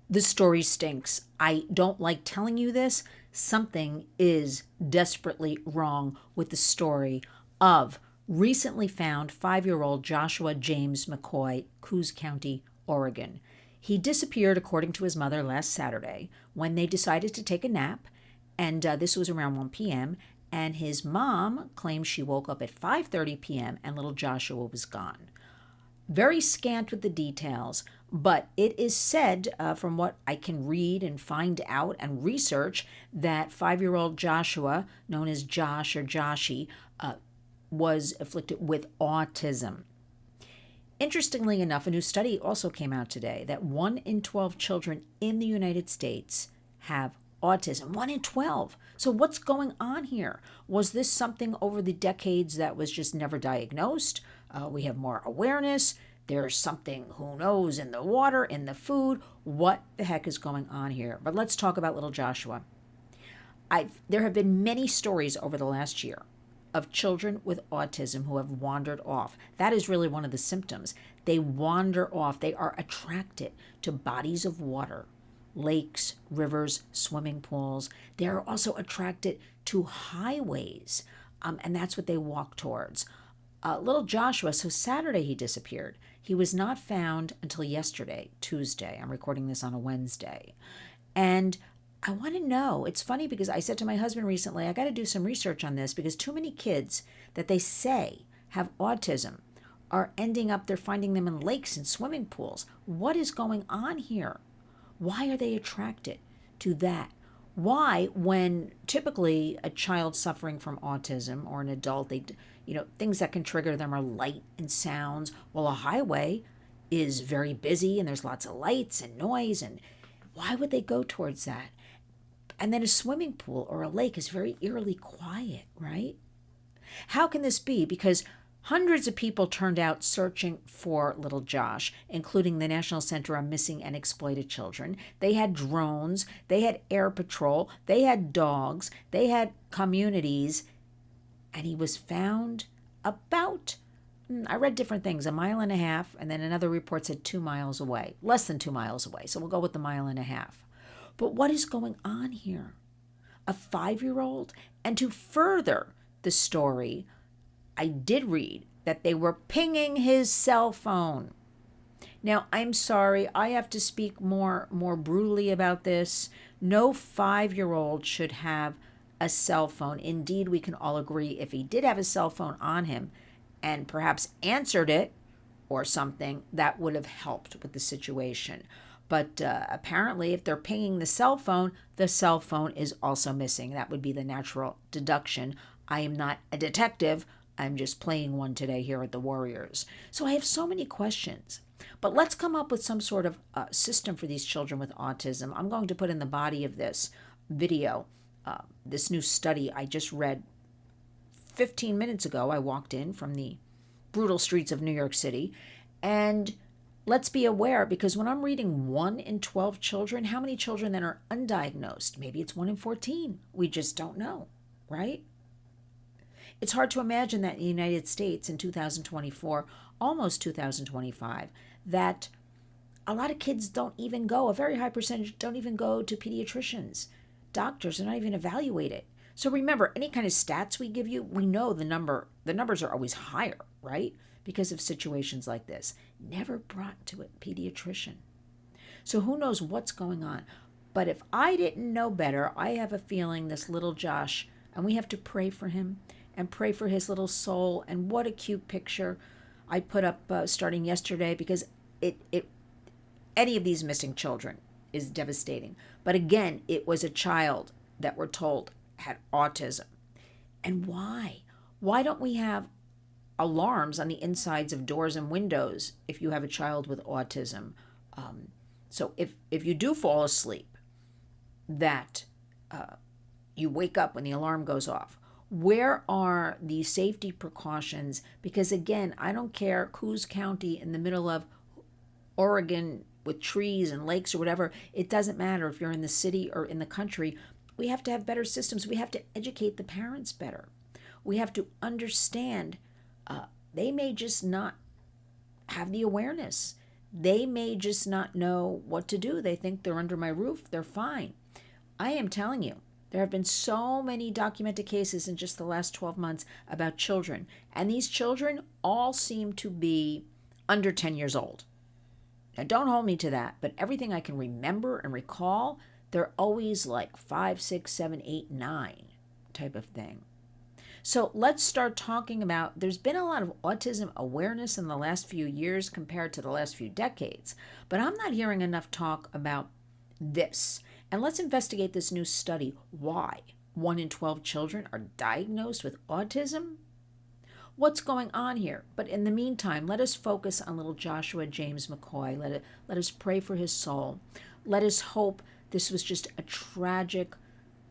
The story stinks. I don't like telling you this. Something is desperately wrong with the story of recently found 5-year-old Joshua James McCoy, Coos County, Oregon. He disappeared, according to his mother, last Saturday when they decided to take a nap, and this was around 1 p.m. And his mom claims she woke up at 5:30 p.m. and little Joshua was gone. Very scant with the details, but it is said, from what I can read and find out and research, that 5-year-old Joshua, known as Josh or Joshi, was afflicted with autism. Interestingly enough, a new study also came out today that 1 in 12 children in the United States have autism. 1 in 12. So, what's going on here? Was this something over the decades that was just never diagnosed? We have more awareness. There's something, who knows, in the water, in the food. What the heck is going on here? But let's talk about little Joshua. There have been many stories over the last year of children with autism who have wandered off. That is really one of the symptoms. They wander off. They are attracted to bodies of water, lakes, rivers, swimming pools. They are also attracted to highways, and that's what they walk towards. Little Joshua, so Saturday he disappeared. He was not found until yesterday, Tuesday. I'm recording this on a Wednesday. And I want to know, it's funny because I said to my husband recently, I got to do some research on this because too many kids that they say have autism are ending up, they're finding them in lakes and swimming pools. What is going on here? Why are they attracted to that? Why, when typically a child suffering from autism or an adult, things that can trigger them are light and sounds. Well, a highway is very busy and there's lots of lights and noise, and why would they go towards that? And then a swimming pool or a lake is very eerily quiet, right? How can this be? Because hundreds of people turned out searching for little Josh, including the National Center on Missing and Exploited Children. They had drones, they had air patrol, they had dogs, they had communities, and he was found about, I read different things, 1.5 miles, and then another report said 2 miles away, less than 2 miles away. So we'll go with the 1.5 miles. But what is going on here? A 5-year-old? And to further the story, I did read that they were pinging his cell phone. Now, I'm sorry, I have to speak more brutally about this. No 5-year-old should have a cell phone. Indeed, we can all agree if he did have a cell phone on him and perhaps answered it or something, that would have helped with the situation. But apparently, if they're pinging the cell phone is also missing. That would be the natural deduction. I am not a detective. I'm just playing one today here at the Warriors. So I have so many questions. But let's come up with some sort of system for these children with autism. I'm going to put in the body of this video this new study I just read 15 minutes ago. I walked in from the brutal streets of New York City, and let's be aware, because when I'm reading 1 in 12 children, how many children then are undiagnosed? Maybe it's 1 in 14. We just don't know, right? It's hard to imagine that in the United States in 2024, almost 2025, that a lot of kids don't even go, a very high percentage don't even go to pediatricians. Doctors are not even evaluated. So remember, any kind of stats we give you, we know the numbers are always higher, right? Because of situations like this. Never brought to a pediatrician. So who knows what's going on? But if I didn't know better, I have a feeling this little Josh, and we have to pray for him and pray for his little soul. And what a cute picture I put up starting yesterday, because any of these missing children is devastating. But again, it was a child that we're told had autism. And why? Why don't we have alarms on the insides of doors and windows if you have a child with autism? So if you do fall asleep, that you wake up when the alarm goes off. Where are the safety precautions? Because again, I don't care, Coos County in the middle of Oregon with trees and lakes or whatever, it doesn't matter if you're in the city or in the country. We have to have better systems. We have to educate the parents better. We have to understand they may just not have the awareness. They may just not know what to do. They think they're under my roof. They're fine. I am telling you, there have been so many documented cases in just the last 12 months about children. And these children all seem to be under 10 years old. Now, don't hold me to that, but everything I can remember and recall, they're always like 5, 6, 7, 8, 9 type of thing. So let's start talking about, there's been a lot of autism awareness in the last few years compared to the last few decades, but I'm not hearing enough talk about this. And let's investigate this new study. Why 1 in 12 children are diagnosed with autism? What's going on here? But in the meantime, let us focus on little Joshua James McCoy. Let us pray for his soul. Let us hope this was just a tragic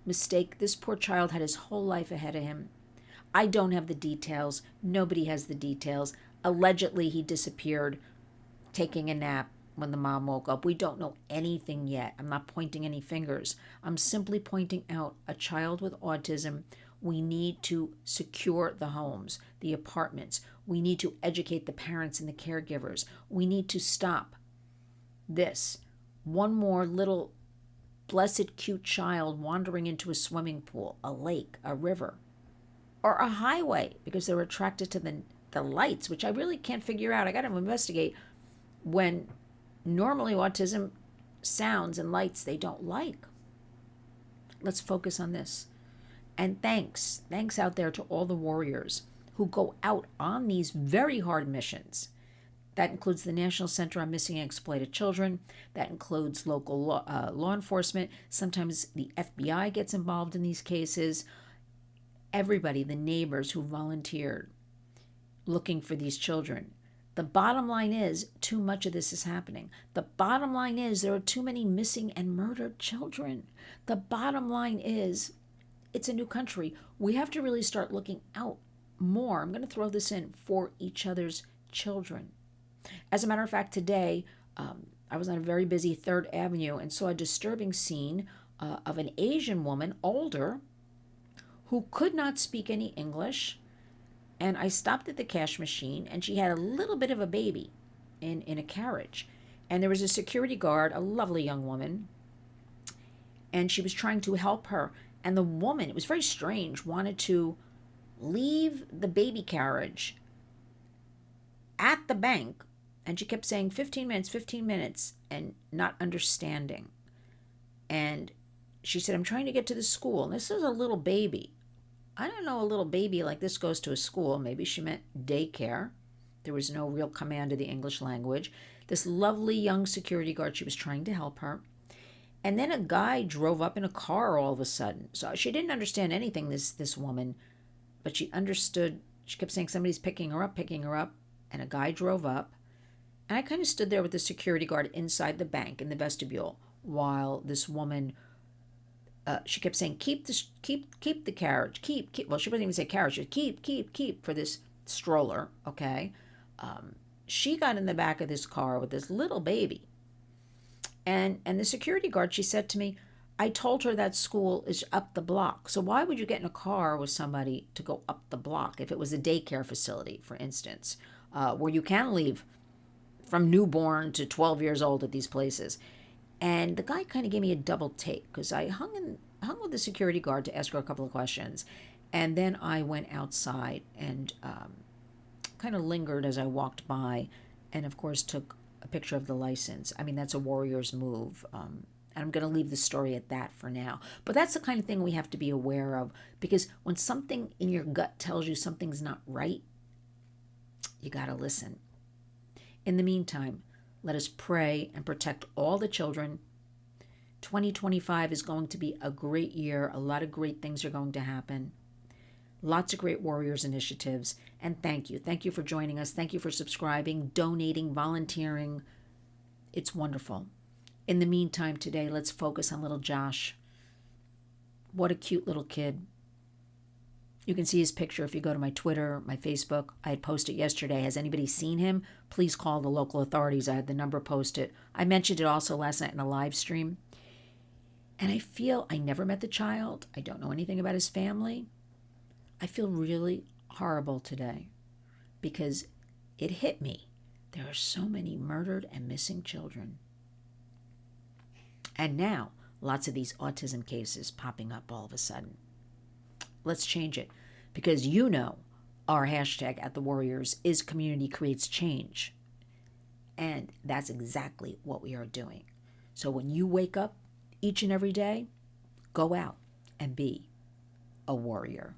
mistake. This poor child had his whole life ahead of him. I don't have the details. Nobody has the details. Allegedly, he disappeared taking a nap when the mom woke up. We don't know anything yet. I'm not pointing any fingers. I'm simply pointing out a child with autism. We need to secure the homes, the apartments. We need to educate the parents and the caregivers. We need to stop this. One more little blessed cute child wandering into a swimming pool, a lake, a river, or a highway because they're attracted to the lights, which I really can't figure out. I got to investigate when normally autism sounds and lights they don't like. Let's focus on this. And thanks out there to all the warriors who go out on these very hard missions. That includes the National Center on Missing and Exploited Children. That includes local law enforcement. Sometimes the FBI gets involved in these cases. Everybody, the neighbors who volunteered looking for these children. The bottom line is too much of this is happening. The bottom line is there are too many missing and murdered children. The bottom line is it's a new country. We have to really start looking out more. I'm going to throw this in for each other's children. As a matter of fact, today I was on a very busy 3rd Avenue and saw a disturbing scene of an Asian woman, older, who could not speak any English. And I stopped at the cash machine, and she had a little bit of a baby in a carriage. And there was a security guard, a lovely young woman, and she was trying to help her. And the woman, it was very strange, wanted to leave the baby carriage at the bank. And she kept saying 15 minutes, and not understanding. And she said, I'm trying to get to the school. And this is a little baby. I don't know, a little baby like this goes to a school. Maybe she meant daycare. There was no real command of the English language. This lovely young security guard, she was trying to help her. And then a guy drove up in a car all of a sudden. So she didn't understand anything, this woman, but she understood. She kept saying somebody's picking her up. And a guy drove up. And I kind of stood there with the security guard inside the bank in the vestibule while this woman, she kept saying, keep the carriage, keep. Well, she wouldn't even say carriage. She would keep for this stroller, okay? She got in the back of this car with this little baby. And the security guard, she said to me, I told her that school is up the block. So why would you get in a car with somebody to go up the block if it was a daycare facility, for instance, where you can leave from newborn to 12 years old at these places? And the guy kind of gave me a double take because I hung with the security guard to ask her a couple of questions. And then I went outside and kind of lingered as I walked by and, of course, took a picture of the license. I mean, that's a warrior's move. And I'm going to leave the story at that for now. But that's the kind of thing we have to be aware of because when something in your gut tells you something's not right, you got to listen. In the meantime, let us pray and protect all the children. 2025 is going to be a great year. A lot of great things are going to happen. Lots of great Warriors initiatives. And thank you. Thank you for joining us. Thank you for subscribing, donating, volunteering. It's wonderful. In the meantime, today, let's focus on little Josh. What a cute little kid. You can see his picture if you go to my Twitter, my Facebook. I had posted yesterday. Has anybody seen him? Please call the local authorities. I had the number posted. I mentioned it also last night in a live stream. And I feel I never met the child. I don't know anything about his family. I feel really horrible today because it hit me There are so many murdered and missing children. And now, lots of these autism cases popping up all of a sudden. Let's change it, because you know our hashtag at The Warriors is Community Creates Change. And that's exactly what we are doing. So when you wake up each and every day, go out and be a warrior.